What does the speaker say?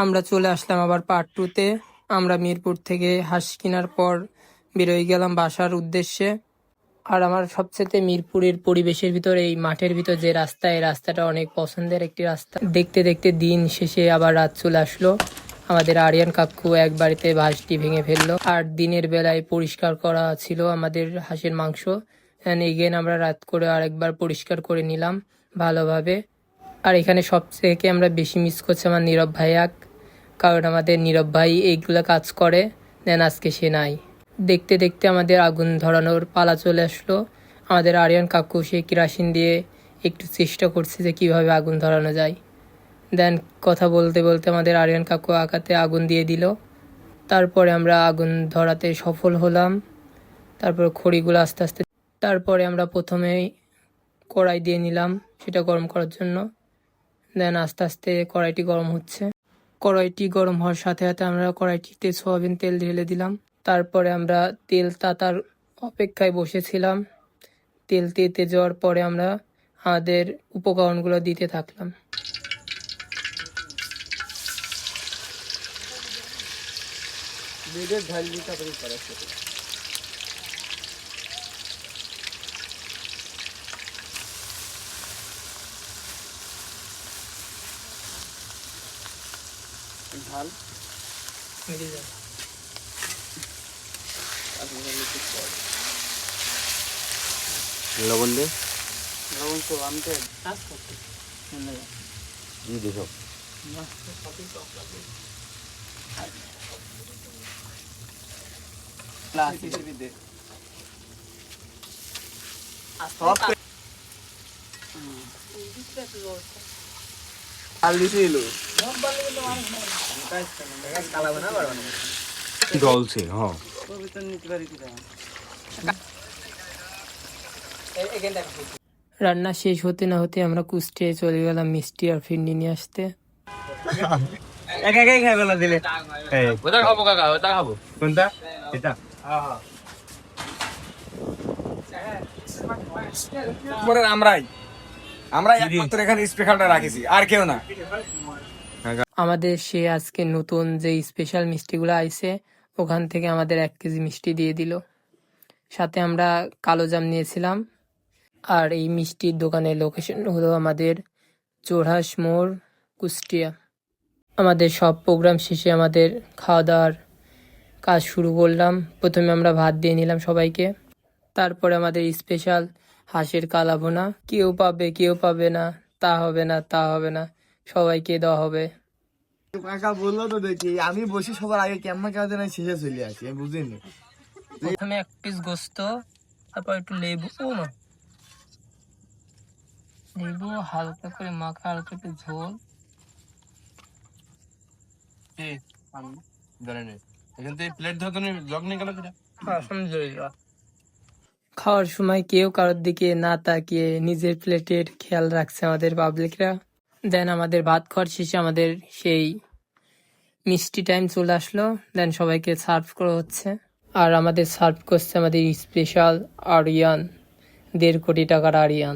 আমরা চলে আসলাম আবার পার্ট 2-তে। আমরা মিরপুর থেকে হাঁস কেনার পর বেরোয় গেলাম বাসার উদ্দেশ্যে। আর আমার সবচেয়ে মিরপুরের পরিবেশের ভিতর এই মাঠের ভিতর যে রাস্তা, এই রাস্তাটা অনেক পছন্দের একটি রাস্তা। দেখতে দেখতে দিন শেষে আবার রাত চলে আসলো। আমাদের আরিয়ান কাকু এক বাড়িতে বাঁশটি ভেঙে ফেললো। আর দিনের বেলায় পরিষ্কার করা ছিল আমাদের হাঁসের মাংস। এগেন আমরা রাত করে আরেকবার পরিষ্কার করে নিলাম ভালোভাবে। আর এখানে সবথেকে আমরা বেশি মিস করছি আমার নীরব ভাইয়াক, কারণ আমাদের নীরব ভাই এইগুলো কাজ করে, দেন আজকে সে নাই। দেখতে দেখতে আমাদের আগুন ধরানোর পালা চলে আসলো। আমাদের আরিয়ান কাকু সে কেরাসিন দিয়ে একটু চেষ্টা করছে যে কীভাবে আগুন ধরানো যায়। দেন কথা বলতে বলতে আমাদের আরিয়ান কাকু আঁকাতে আগুন দিয়ে দিল। তারপরে আমরা আগুন ধরাতে সফল হলাম। তারপর খড়িগুলো আস্তে আস্তে, তারপরে আমরা প্রথমেই কড়াই দিয়ে নিলাম সেটা গরম করার জন্য। দেন আস্তে আস্তে কড়াইটি গরম হচ্ছে। কড়াইটি গরম হওয়ার সাথে সাথে আমরা কড়াইটিতে সয়াবিন তেল ঢেলে দিলাম। তারপরে আমরা তেল তাতার অপেক্ষায় বসেছিলাম। তেল তেতে যাওয়ার পরে আমরা আমাদের উপকরণগুলো দিতে থাকলাম। ঝাল লবণ দে, লবণ তো আমি তো কাজ করতে দেখো জলছে। হ্যাঁ, রান্না শেষ হতে না হতে আমরা কুষ্টিয়ায় চলে গেলাম মিষ্টি আর ফিন্ডি নিয়ে আসতে। একাই খাই বেলা দিলে ওটা খাবো কাকা, ওটা খাবো। কোনটা? এটা আমরাই একমাত্র এখানে স্পেশালটা রাখিছি, আর কেউ না। আমাদের সে আজকে নতুন যে স্পেশাল মিষ্টিগুলো আইছে ওখান থেকে আমাদের 1 কেজি মিষ্টি দিয়ে দিল। সাথে আমরা কালো জাম নিয়েছিলাম। আর এই মিষ্টির দোকানের লোকেশন হলো আমাদের চোরহাস মোড়, কুষ্টিয়া। আমাদের সব প্রোগ্রাম শেষে আমাদের খাওয়া দাওয়ার কাজ শুরু করলাম। প্রথমে আমরা ভাত দিয়ে নিলাম সবাইকে। তারপরে আমাদের স্পেশাল হাঁসের কালাভুনা। কেউ পাবে কেউ পাবে না, তা হবে না তা হবে না, সবাইকে দেওয়া হবে। কাকা বললো তো দেখি, আমি বসি সবার আগে কেমন কাজ না শেষে চলে আসি, আমি বুঝিনি। প্রথমে 1 পিস গোস্ত, তারপর একটু লেবু, লেবু হালকা করে মাখা, হালকা একটু ঝোল। খাওয়ার সময় কেউ কারোর দিকে না তাকিয়ে নিজের প্লেটের খেয়াল রাখছে আমাদের পাবলিকরা। দেন আমাদের ভাত খাওয়ার শেষে আমাদের সেই মিষ্টি টাইম চলে আসলো। দেন সবাইকে সার্ভ করা হচ্ছে। আর আমাদের সার্ভ করছে আমাদের স্পেশাল আরিয়ান, 1.5 কোটি টাকার আরিয়ান।